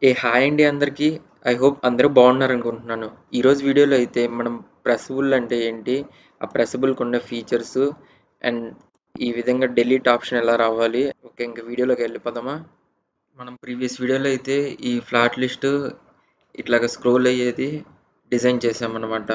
Hi అండి అందరికీ. I hope అందరూ బాగున్నారనుకుంటున్నాను. ఈరోజు వీడియోలో అయితే మనం ప్రెసబుల్ అంటే ఏంటి? ఆ ప్రెసబుల్‌కున్న ఫీచర్సు అండ్ ఈ విధంగా డెలీట్ ఆప్షన్ ఎలా రావాలి? ఓకే. ఇంక వీడియోలోకి వెళ్ళిపోదామా? మనం ప్రీవియస్ వీడియోలో అయితే ఈ ఫ్లాట్ లిస్ట్ ఇట్లాగ స్క్రోల్ అయ్యేది డిజైన్ చేసామన్నమాట.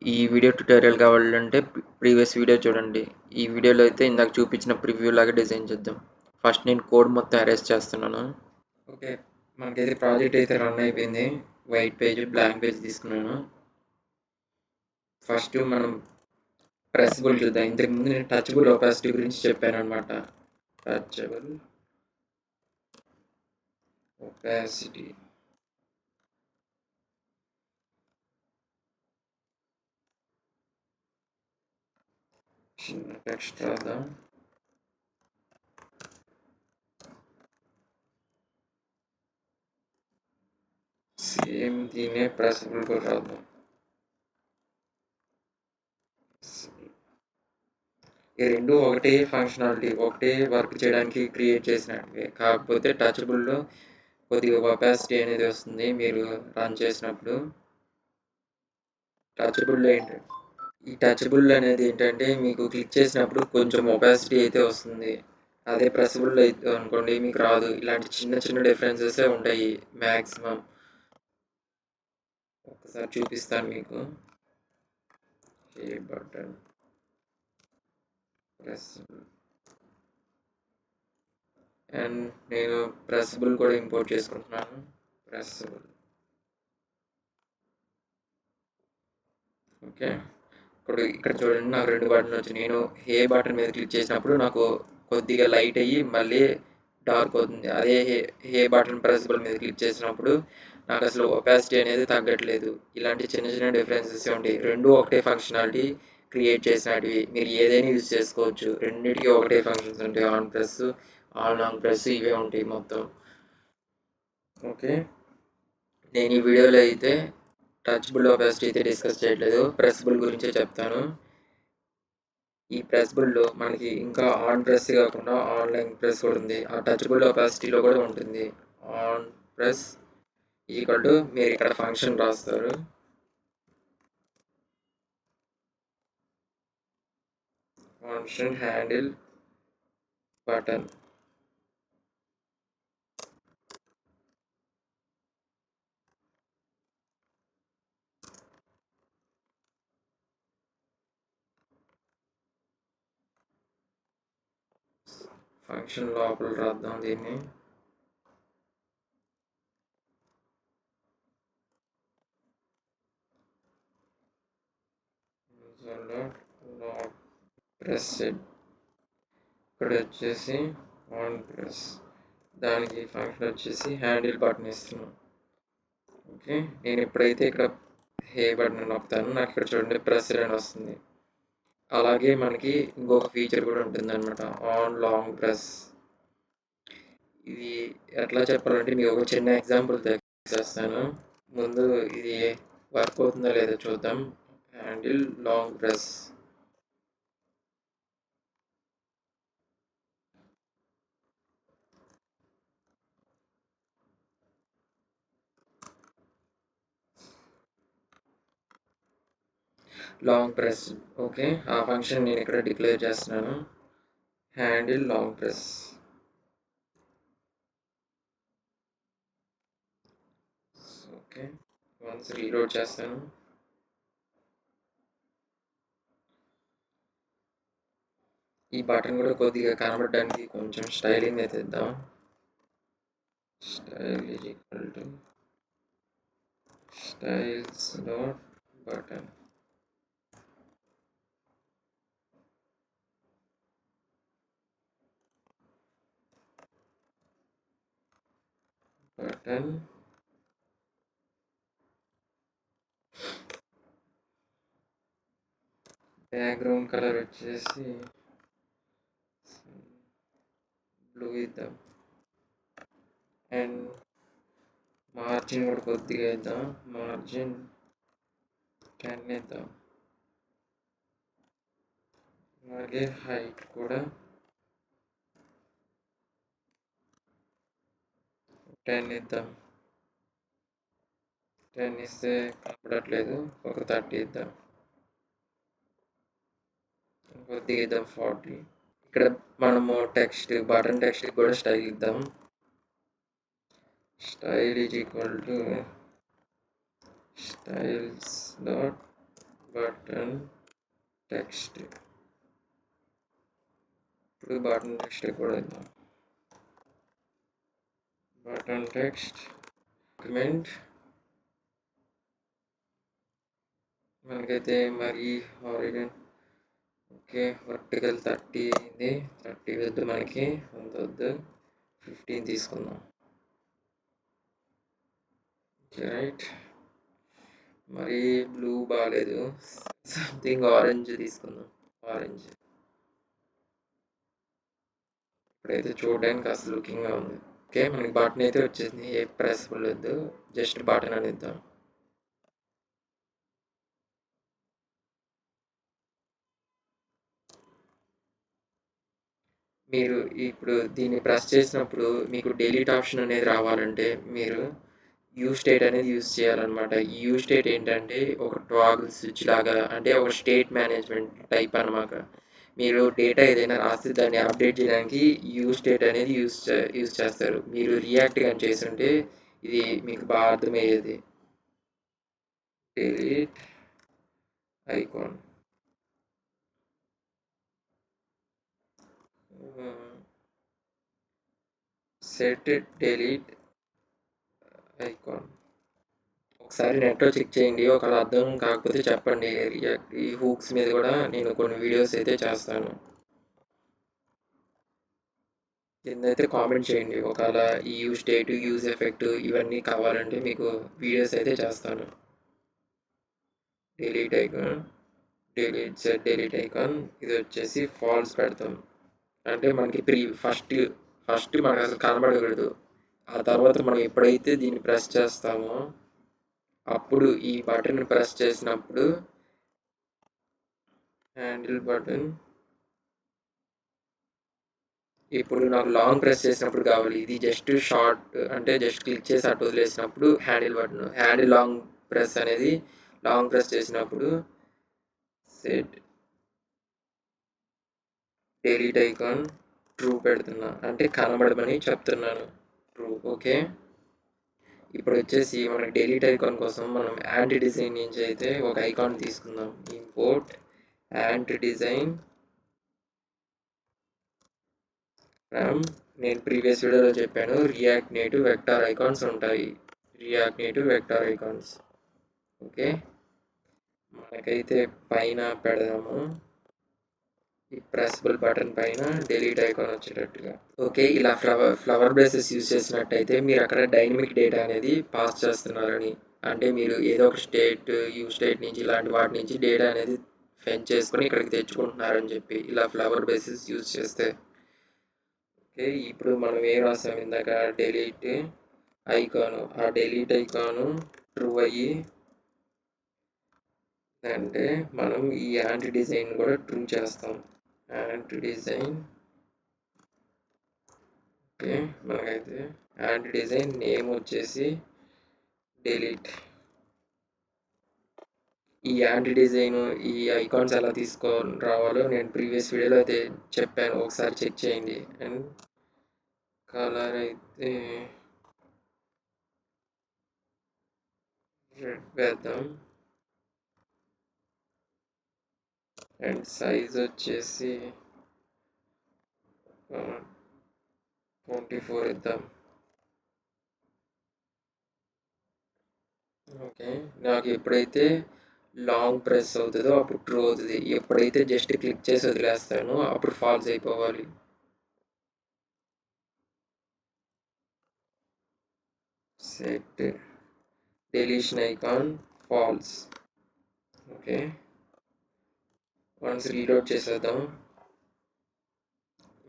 ఈ వీడియో ట్యుటోరియల్ కావాలంటే ప్రీవియస్ వీడియో చూడండి. ఈ వీడియోలో అయితే ఇందాక చూపించిన ప్రివ్యూ లాగా డిజైన్ చేద్దాం. ఫస్ట్ నేను కోడ్ మొత్తం అరేంజ్ చేస్తున్నాను. ఓకే. మనకైతే ప్రాజెక్ట్ అయితే రన్ అయిపోయింది. వైట్ పేజ్, బ్లాంక్ పేజ్ తీసుకున్నాను. ఫస్ట్ మనం ప్రెసబుల్ చూద్దాం. ఇంతకుముందు నేను టచబుల్ ఒపాసిటీ గురించి చెప్పాను అనమాట. టచబుల్ ఒపాసిటీ చిన్న టెక్స్ట్ రాద్దాం. సేమ్ దీనే ప్రెసబుల్ కూడా రాద్దాం. ఈ రెండు ఒకటే ఫంక్షనాలిటీ, ఒకటే వర్క్ చేయడానికి క్రియేట్ చేసినట్టే. కాకపోతే టచబుల్లో కొద్దిగా ఒపాసిటీ అనేది వస్తుంది మీరు రన్ చేసినప్పుడు. టచబుల్లో ఏంటంటే ఈ టచబుల్ అనేది ఏంటంటే మీకు క్లిక్ చేసినప్పుడు కొంచెం ఒపాసిటీ అయితే వస్తుంది. అదే ప్రెసబుల్ అయితే అనుకోండి మీకు రాదు. ఇలాంటి చిన్న చిన్న డిఫరెన్సెస్ ఉంటాయి మ్యాక్సిమం. ఒకసారి చూపిస్తాను మీకు. ఏ బటన్ ప్రెసబుల్ అండ్ నేను ప్రెసబుల్ కూడా ఇంపోర్ట్ చేసుకుంటున్నాను. ప్రెసబుల్ ఓకే. ఇక్కడ చూడండి నాకు రెండు బటన్లు వచ్చాయి. నేను ఏ బటన్ మీద క్లిక్ చేసినప్పుడు నాకు కొద్దిగా లైట్ అయ్యి మళ్ళీ డార్క్ అవుతుంది. అదే ఏ బటన్ ప్రెసబుల్ మీద క్లిక్ చేసినప్పుడు నాకు అసలు ఒపాసిటీ అనేది తగ్గట్లేదు. ఇలాంటి చిన్న చిన్న డిఫరెన్సెస్ ఉంటాయి. రెండు ఒకటే ఫంక్షనాలిటీ క్రియేట్ చేసినటివి. మీరు ఏదైనా యూజ్ చేసుకోవచ్చు. రెండింటికి ఒకటే ఫంక్షన్స్ ఉంటాయి. On press, on on press ఇవే ఉంటాయి మొత్తం. ఓకే. నేను ఈ వీడియోలో అయితే టచబుల్ ఒపాసిటీ అయితే డిస్కస్ చేయట్లేదు. ప్రెసబుల్ గురించే చెప్తాను. ఈ ప్రెసబుల్లో మనకి ఇంకా ఆన్ ప్రెస్ కాకుండా ఆన్లైన్ ప్రెస్ కూడా ఉంది. ఆ టచబుల్ ఒపాసిటీలో కూడా ఉంటుంది. ఆన్ ప్రెస్ ఈక్వల్ టు మీరు ఇక్కడ ఫంక్షన్ రాస్తారు. ఫంక్షన్ హ్యాండిల్ బటన్ ఫంక్షన్ లోపల రాద్దాం దీన్ని. ప్రెస్ ఇక్కడ వచ్చేసి ఆన్ ప్రెస్, దానికి ఫంక్షన్ వచ్చేసి హ్యాండిల్ బటన్ ఇస్తున్నాం. ఓకే. నేను ఎప్పుడైతే ఇక్కడ హే బటన్ నొక్కుతాను నాకు ఇక్కడ చూడండి ప్రెస్ అని వస్తుంది. అలాగే మనకి ఇంకొక ఫీచర్ కూడా ఉంటుంది అనమాట, ఆన్ లాంగ్ ప్రెస్. ఇది ఎట్లా చెప్పాలంటే మీకు ఒక చిన్న ఎగ్జాంపుల్ చేస్తాను. ముందు ఇది వర్క్ అవుతుందో లేదో చూద్దాం. Handle long press. Long press okay. ఆ ఫంక్షన్ నేను ఇక్కడ డిక్లేర్ చేస్తున్నాను. Handle long press. Okay. Once reload చేస్తాను. ఈ బటన్ కూడా కొద్దిగా కనబడడానికి కొంచెం స్టైలింగ్ అయితే ఇద్దాం. Style is equal to styles dot button. Button background colour వచ్చేసి బ్లూ ఇద్దాం. అండ్ మార్జిన్ కూడా కొద్దిగా ఇద్దాం. మార్జిన్ 10 ఇద్దాం. అలాగే హైట్ కూడా 10 ఇద్దాం. 10 ఇస్తే కనపడట్లేదు, ఒక 30 ఇద్దాం, కొద్దిగా ఇద్దాం 40. ఇక్కడ మనము బటన్ టెక్స్ట్ కూడా స్టైల్ ఇద్దాం. Style is equal to styles dot button text. ఇప్పుడు బటన్ టెక్స్ట్ కూడా ఇద్దాం. బటన్ టెక్స్ట్ డాక్యుమెంట్ మనకైతే మరి హారిజన్ ఓకే, వర్టికల్ 30 అయింది. 30 వద్దు, మనకి అంత వద్దు, 15 తీసుకుందాం. రైట్, మరి బ్లూ బాగాలేదు, సంథింగ్ ఆరెంజ్ తీసుకుందాం. ఆరెంజ్ ఇప్పుడైతే చూడడానికి అసలు లుకింగ్గా ఉంది. ఓకే, మనకి బటన్ అయితే వచ్చేసింది. ఏ ప్రెస్బుల్ వద్దు, జస్ట్ బటన్ అని ఇద్దాం. మీరు ఇప్పుడు దీన్ని ప్రెస్ చేసినప్పుడు మీకు డిలీట్ ఆప్షన్ అనేది రావాలంటే మీరు యూ స్టేట్ అనేది యూజ్ చేయాలన్నమాట. ఈ యూ స్టేట్ ఏంటంటే ఒక టాగుల్ స్విచ్ లాగా, అంటే ఒక స్టేట్ మేనేజ్మెంట్ టైప్ అన్నమాట. మీరు డేటా ఏదైనా రాస్తే దాన్ని అప్డేట్ చేయడానికి యూ స్టేట్ అనేది యూజ్ చేస్తారు. మీరు రియాక్ట్ కానీ చేస్తుంటే ఇది మీకు బాగా అర్థమయ్యేది. Delete icon set delete icon. ఒకసారి నెట్లో చెక్ చేయండి, ఒకవేళ అర్థం కాకపోతే చెప్పండి. ఈ హూక్స్ మీద కూడా నేను కొన్ని వీడియోస్ అయితే చేస్తాను, కిందైతే కామెంట్ చేయండి. ఒకవేళ ఈ యూజ్ స్టేట్, యూజ్ ఎఫెక్ట్ ఇవన్నీ కావాలంటే మీకు వీడియోస్ అయితే చేస్తాను. Delete icon, delete set delete icon, ఇది వచ్చేసి ఫాల్స్ పెడతాం. అంటే మనకి ఫస్ట్ మనకు అసలు కనబడకూడదు. ఆ తర్వాత మనం ఎప్పుడైతే దీన్ని ప్రెస్ చేస్తామో అప్పుడు ఈ బటన్ ప్రెస్ చేసినప్పుడు హ్యాండిల్ బటన్, ఇప్పుడు నాకు లాంగ్ ప్రెస్ చేసినప్పుడు కావాలి. ఇది జస్ట్ షార్ట్, అంటే జస్ట్ క్లిక్ చేసి అటు వదిలేసినప్పుడు handle button. Handle long press అనేది లాంగ్ ప్రెస్ చేసినప్పుడు సెట్ డిలీట్ ఐకాన్ ట్రూ పెడుతున్నా, అంటే కనబడమని చెప్తున్నాను. ట్రూ. ఓకే, ఇప్పుడు వచ్చేసి మనకి డిలీట్ ఐకాన్ కోసం మనం యాంటీ డిజైన్ నుంచి అయితే ఒక ఐకాన్ తీసుకుందాం. ఇంపోర్ట్ యాంటీ డిజైన్ ఫ్రమ్, నేను ప్రీవియస్ వీడియోలో చెప్పాను, రియాక్ట్ నేటివ్ వెక్టార్ ఐకాన్స్ ఉంటాయి. React Native vector icons. Okay, మనకైతే పైన పెడదాము, ఈ ప్రెస్బుల్ బటన్ పైన డిలీట్ ఐకాన్ వచ్చేటట్టుగా. ఓకే, ఇలా ఫ్లవర్ బేసెస్ యూజ్ చేసినట్టయితే మీరు అక్కడ డైనమిక్ డేటా అనేది పాస్ చేస్తున్నారని, అంటే మీరు ఏదో ఒక యూ స్టేట్ నుంచి ఇలాంటి వాటి నుంచి డేటా అనేది ఫెచ్ చేసుకొని ఇక్కడికి తెచ్చుకుంటున్నారని చెప్పి, ఇలా ఫ్లవర్ బేసెస్ యూజ్ చేస్తే. ఓకే, ఇప్పుడు మనం ఏం రాసాం ఇందాక, డిలీట్ ఐకాను, ఆ డిలీట్ ఐకాను ట్రూ అయ్యి అంటే మనం ఈ యాంటీ డిజైన్ కూడా ట్రూ చేస్తాం. యాంటీ డిజైన్, ఓకే, మనకైతే యాంటీ డిజైన్ నేమ్ వచ్చేసి డిలీట్. ఈ యాంటీ డిజైన్ ఈ ఐకాన్స్ ఎలా తీసుకొని రావాలో నేను ప్రీవియస్ వీడియోలో అయితే చెప్పాను, ఒకసారి చెక్ చేయండి. అండ్ కలర్ అయితే రెడ్ వేద్దాం, అండ్ సైజ్ వచ్చేసి 24 ఇద్దాం. ఓకే, నాకు ఎప్పుడైతే లాంగ్ ప్రెస్ అవుతుందో అప్పుడు ట్రూ అవుతుంది, ఎప్పుడైతే జస్ట్ క్లిక్ చేసి వదిలేస్తానో అప్పుడు ఫాల్స్ అయిపోవాలి. Set deletion icon false. Okay, once reload చేసేద్దాం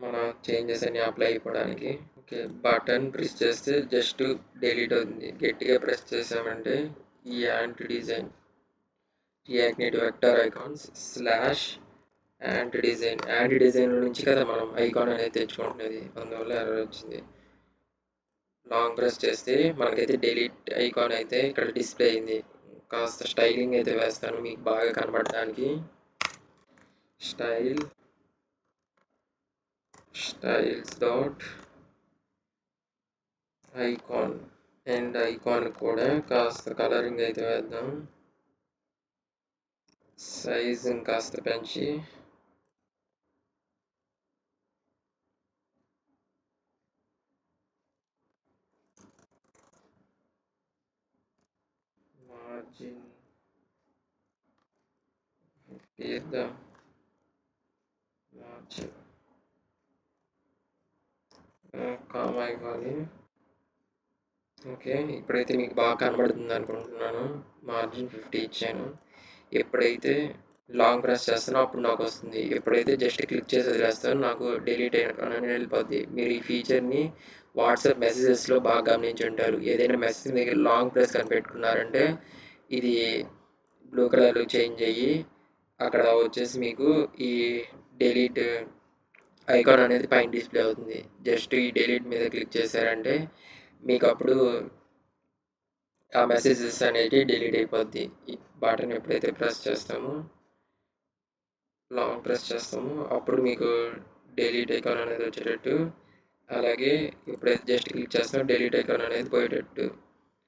మన చేంజెస్ అన్ని అప్లై అయిపోవడానికి. ఓకే, బటన్ ప్రెస్ చేస్తే జస్ట్ డిలీట్ అవుతుంది. గట్టిగా ప్రెస్ చేసామంటే ఈ anti design React Native vector icons slash anti design నుంచి కదా మనం ఐకాన్ అనేది తెచ్చుకుంటున్నది, అందువల్ల ఎర్రర్ వచ్చింది. లాంగ్ ప్రెస్ చేస్తే మనకైతే డిలీట్ ఐకాన్ అయితే ఇక్కడ డిస్ప్లే అయింది. కాస్త స్టైలింగ్ అయితే వేస్తాను మీకు బాగా కనబడడానికి. Style styles dot icon and icon కూడా కాస్త కలరింగ్ అయితే వేద్దాం. సైజ్ కాస్త పెంచి మార్జిన్ తీద్దాం. మార్జిన్ కామా ఇవ్వాలి. ఓకే, ఇప్పుడైతే మీకు బాగా కనబడుతుంది అనుకుంటున్నాను. మార్జిన్ 50 ఇచ్చాను. ఎప్పుడైతే లాంగ్ ప్రెస్ చేస్తానో అప్పుడు నాకు వస్తుంది. ఎప్పుడైతే జస్ట్ క్లిక్ చేసి వదిలేస్తానో నాకు డిలీట్ అని వెళ్ళిపోద్ది. మీరు ఈ ఫీచర్ని వాట్సాప్ మెసేజెస్లో బాగా గమనించి ఉంటారు. ఏదైనా మెసేజ్ దగ్గర లాంగ్ ప్రెస్ కనిపెట్టుకున్నారంటే ఇది బ్లూ కలర్లో చేంజ్ అయ్యి అక్కడ వచ్చేసి మీకు ఈ డిలీట్ ఐకాన్ అనేది పైన డిస్ప్లే అవుతుంది. జస్ట్ ఈ డిలీట్ మీద క్లిక్ చేశారంటే మీకు అప్పుడు ఆ మెసేజెస్ అనేది డిలీట్ అయిపోద్ది. ఈ బటన్ ఎప్పుడైతే ప్రెస్ చేస్తామో లాంగ్ ప్రెస్ చేస్తామో అప్పుడు మీకు డిలీట్ ఐకాన్ అనేది వచ్చేటట్టు, అలాగే ఎప్పుడైతే జస్ట్ క్లిక్ చేస్తామో డిలీట్ ఐకాన్ అనేది పోయేటట్టు